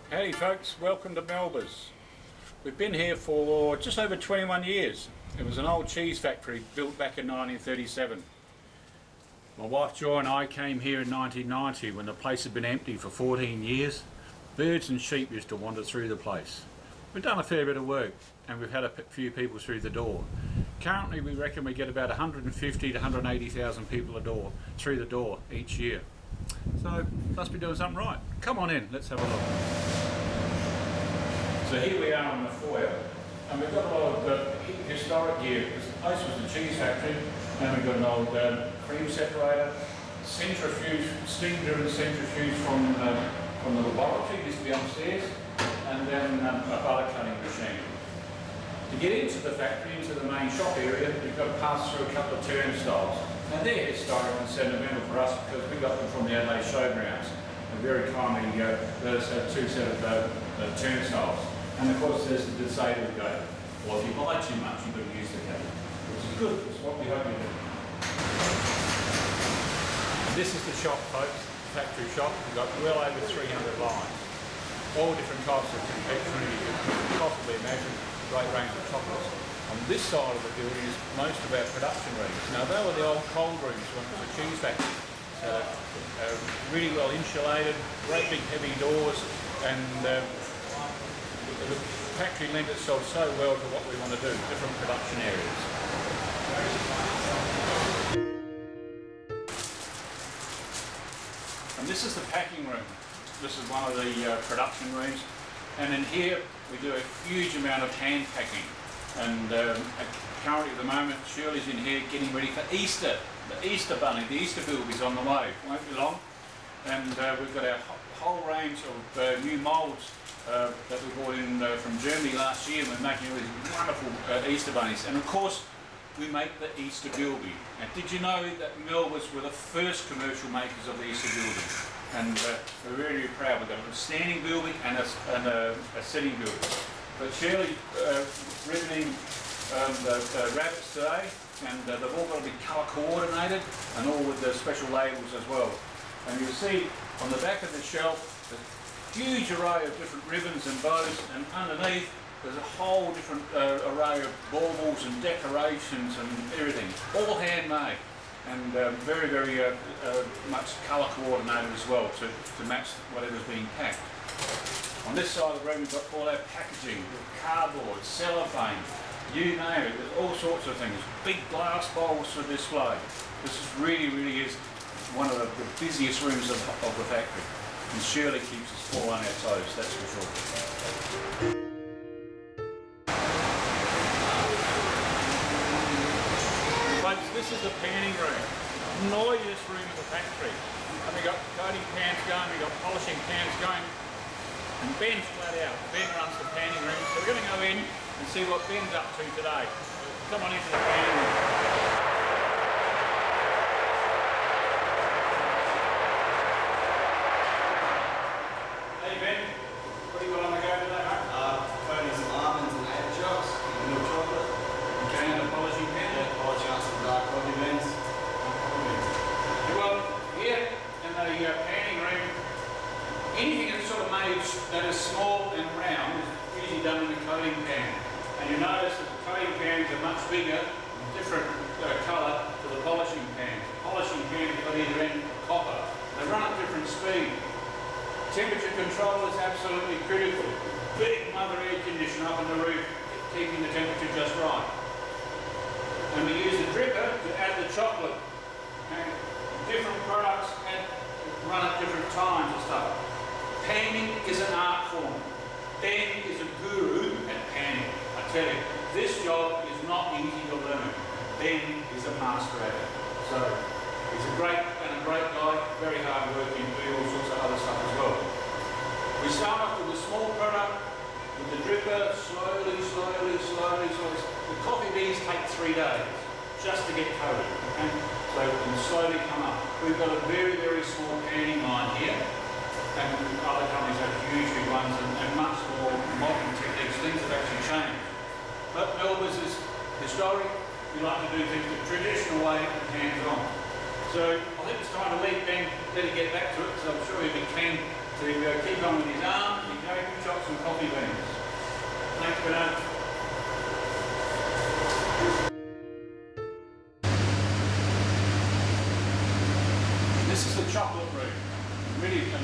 Howdy folks, welcome to MELBA'S. We've been here for just over 21 years. It was an old cheese factory built back in 1937. My wife Jo and I came here in 1990 when the place had been empty for 14 years. Birds and sheep used to wander through the place. We've done a fair bit of work and we've had a few people through the door. Currently we reckon we get about 150 to 180,000 people through the door each year. So must be doing something right. Come on in, let's have a look. So here we are in the foyer, and we've got a lot of historic gear. This place was the cheese factory, and we've got an old cream separator, centrifuge, steam-driven centrifuge from the laboratory, used to be upstairs, and then a butter cutting machine. To get into the factory, into the main shop area, you've got to pass through a couple of turnstiles. Now they're historic and sentimental for us because we got them from the Adelaide showgrounds, and very kindly let us have two set of turnstiles. And of course there's the disabled gate. Well, if you buy too much, you've got to use the gate, which is good. It's what we hope you do. And this is the shop, folks, the factory shop. We've got well over 300 lines. All different types of confectionery you can possibly imagine, great range of chocolates. On this side of the building is most of our production rooms. Now they were the old cold rooms when it was a cheese factory. So really well insulated, great big heavy doors, and the factory lent itself so well to what we want to do, different production areas. And this is the packing room. This is one of the production rooms, and in here we do a huge amount of hand packing. And currently at the moment Shirley's in here getting ready for Easter. The Easter bunny, the Easter Bilby's on the way, won't be long. And we've got our whole range of new moulds that we brought in from Germany last year, and we're making all these wonderful Easter bunnies. And of course, we make the Easter Bilby. And did you know that MELBA'S were the first commercial makers of the Easter Bilby? And we're really, really proud. We've got a standing Bilby and a sitting Bilby. But Shirley ribbonning the rabbits today, and they've all got to be colour coordinated, and all with the special labels as well. And you'll see on the back of the shelf a huge array of different ribbons and bows, and underneath there's a whole different array of baubles and decorations and everything, all handmade, and very, very much colour coordinated as well to match whatever's being packed. On this side of the room we've got all our packaging, cardboard, cellophane, you name it, there's all sorts of things. Big glass bowls for display. This is really is one of the busiest rooms of the factory. And Shirley keeps us all on our toes, that's for sure. Folks, this is the panning room. Noisiest room in the factory. And we've got coating pans going, we've got polishing pans going. And Ben's flat out. Ben runs the panning room, so we're going to go in and see what Ben's up to today. Come on into the panning room. Hey Ben, what do you got on the go today, mate? Coating some almonds and apricots, milk chocolate. Okay, and a polishing pan? Yeah, polishing out some dark coffee beans. Well, here in the panning room, anything that's sort of made that is small and round is usually done in a coating pan. And you notice that the coating pans are much bigger, different colour to the polishing pans. The polishing pans have got either end copper. They run at different speed. Temperature control is absolutely critical. Big mother air conditioner up on the roof, keeping the temperature just right. And we use the dripper to add the chocolate. And different products run at different times and stuff. Panning is an art form. Ben is a guru at panning. I tell you, this job is not easy to learn. Ben is a master at it. So he's a great guy, very hard working, doing all sorts of other stuff as well. We start off with a small product, with the dripper, slowly. The coffee beans take 3 days just to get coated. Okay? So we can slowly come up. We've got a very, very small panning line here. And other companies have huge big ones and much more modern techniques. Things have actually changed. But MELBA'S is historic. We like to do things the traditional way and hands-on. So I think it's time to leave Ben, let him get back to it, so I'm sure he'll be keen to keep on with his arm, he go chop some coffee beans. Thanks, Bernard. This is the chocolate room.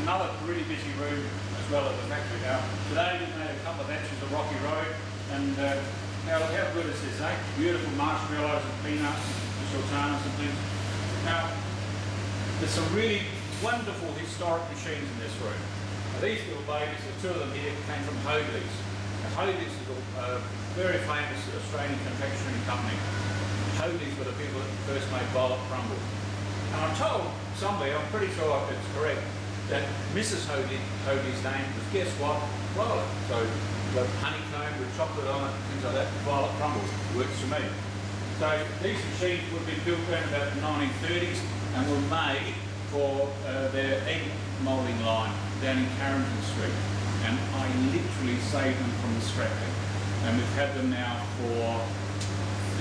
Another really busy room as well at the factory now. Today we made a couple of batches of Rocky Road, and how good is this, eh? Beautiful marshmallows and peanuts and sultanas and things. Now, there's some really wonderful historic machines in this room. Now, these little babies, the two of them here, came from Hoadley's. Now, Hoadley's is a very famous Australian confectionery company. Hoadley's were the people that first made violet crumble. And I'm told somewhere, I'm pretty sure it's correct, that Mrs. Hoadley's name was, guess what? Violet. So the honeycomb with chocolate on it, things like that, violet crumble, works for me. So these machines would have been built around about the 1930s and were made for their egg moulding line down in Carrington Street. And I literally saved them from the scrapping. And we've had them now for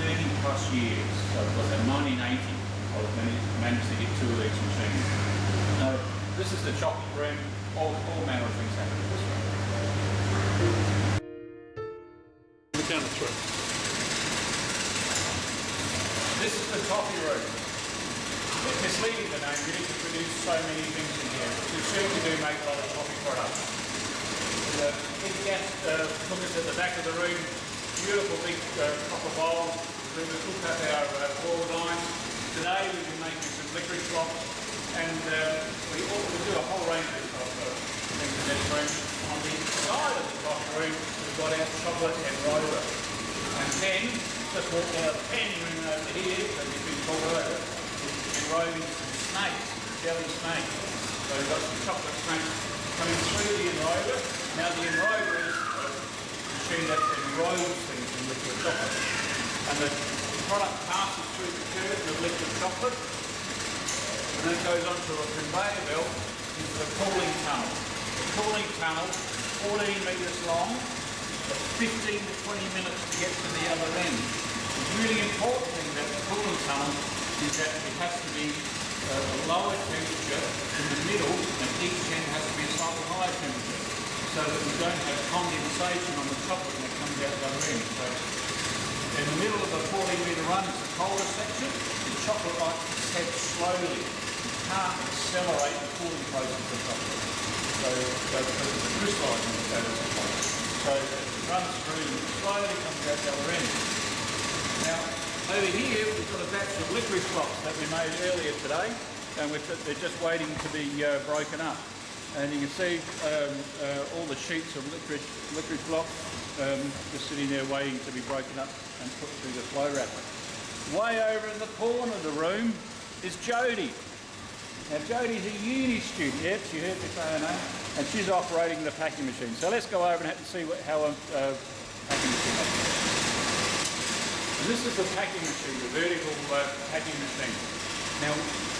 30 plus years. So it was in 1980 I managed to get two of these machines. This is the chocolate room, all manner of things happen in this room. We're down the throat. This is the toffee room. It's misleading the name really to produce so many things in here. We certainly do make a lot of toffee products. The big gas cookers at the back of the room, beautiful big copper bowl. We cook up our boiled lines. Today we've been making some licorice blocks, and we do a whole range of things in this room. On the side of the toffee room, we've got our chocolate and roller. And then, just walked out of the candy room over here, that we've been called over, enrolling some snakes, jelly snakes. So we've got some chocolate snakes coming through the enroller. Now the enroller is a machine that enrolls things in liquid chocolate. And the product passes through the curtain of liquid chocolate, and then goes onto a conveyor belt into the cooling tunnel. The cooling tunnel is 14 metres long, but 15 to 20 minutes to get to the other end. The really important thing about the cooling tunnel is that it has to be a lower temperature in the middle, and each end has to be a slightly higher temperature, so that we don't have condensation on the chocolate when it comes out the other end. So, in the middle of the 40-metre run is the colder section. The chocolate likes to set slowly. You can't accelerate the cooling process of chocolate. So because it's crystallising the status of chocolate. So it runs through slowly, comes out the other end. Now, over here we've got a batch of licorice blocks that we made earlier today, and they're just waiting to be broken up. And you can see all the sheets of licorice blocks just sitting there waiting to be broken up and put through the flow wrapper. Way over in the corner of the room is Jodie. Now Jodie's a uni student, yep, she heard me say her name, and she's operating the packing machine. So let's go over and see how a packing machine operates. And this is the packing machine, the vertical packing machine. Now,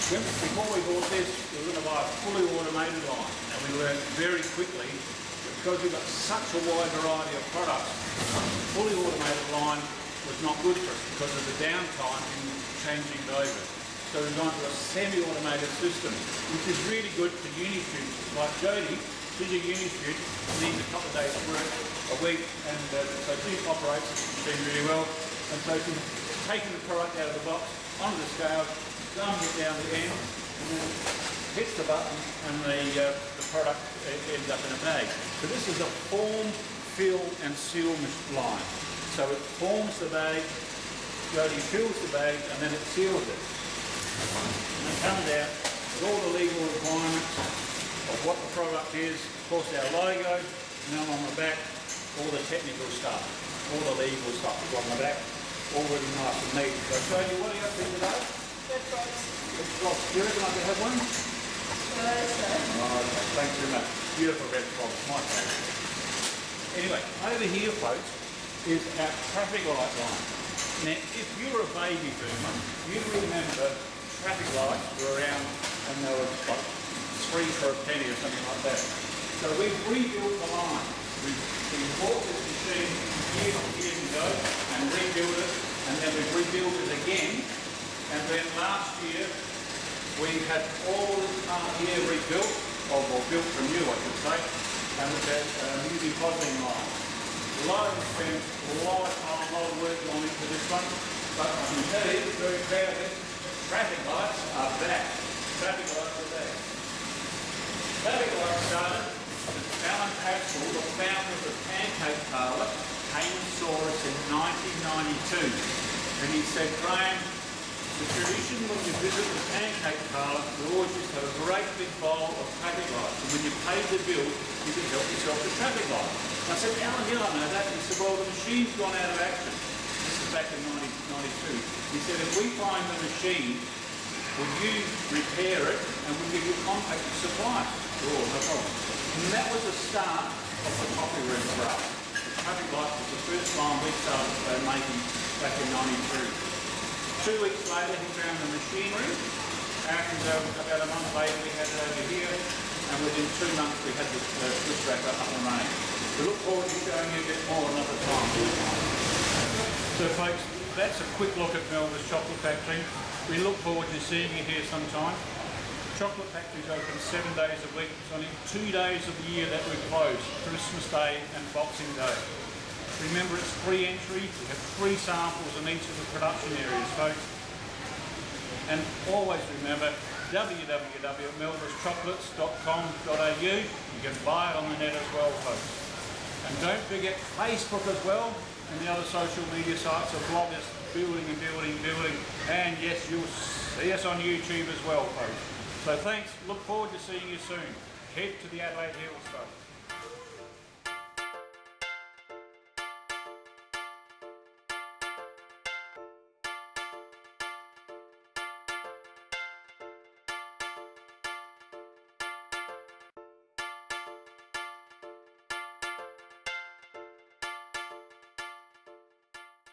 before we bought this, we were going to buy a fully automated line, and we learned very quickly that because we've got such a wide variety of products, a fully automated line was not good for us because of the downtime in changing it over. So we've gone to a semi-automated system, which is really good for uni students like Jodie. She's a uni student, needs a couple of days of work a week, and so she operates the machine really well. And so she's taking the product out of the box onto the scale, dumbing it down the end, and then hits the button, and the product ends up in a bag. So this is a form, fill, and seal line. So it forms the bag, Jodie fills the bag, and then it seals it. And it comes out with all the legal requirements of what the product is, of course our logo, and then on the back, all the technical stuff, all the legal stuff is on the back, all really nice and neat. So Jodie, what are you up to today? Red frogs. Red frogs. Do you reckon I could have one? Oh, okay, thanks very much. Beautiful red frogs, my favourite. Anyway, over here, folks, is our traffic light line. Now, if you were a baby boomer, you remember traffic lights were around and they were like 3 for a penny or something like that. So we've rebuilt the line. We bought this machine years ago and rebuilt it, and then we've rebuilt it again. And then last year we had all this part here rebuilt, or built from new, I should say, and with that new bottling line. A lot of spent a lot of time, a lot of work gone into this one, but I can tell you very proudly, traffic lights are back. Traffic lights are back. Traffic lights started with Alan Axel, the founder of the Pancake Parlour, came and saw us in 1992, and he said, Graham, the tradition when you visit the Pancake Parlour, we always used to have a great big bowl of traffic lights, and when you paid the bill, you could help yourself with traffic lights. I said, Alan, you don't know that. He said, well, the machine's gone out of action. This is back in 1992. He said, if we find the machine, will you repair it, and we'll give you a contact to supply it? Oh, no problem. And that was the start of the Toffee Room for us. The traffic light was the first line we started making back in 93. 2 weeks later, he found the machinery, and about a month later, we had it over here, and within 2 months, we had the switch wrapper up and running. We look forward to showing you a bit more another time. So, folks, that's a quick look at MELBA'S Chocolate Factory. We look forward to seeing you here sometime. Chocolate Factory's open 7 days a week. It's only 2 days of the year that we're closed, Christmas Day and Boxing Day. Remember, it's free entry. We have 3 samples in each of the production areas, folks. And always remember, www.melbaschocolates.com.au. You can buy it on the net as well, folks. And don't forget Facebook as well, and the other social media sites are bloggers building and building and building. And yes, you'll see us on YouTube as well, folks. So thanks. Look forward to seeing you soon. Head to the Adelaide Hills, folks.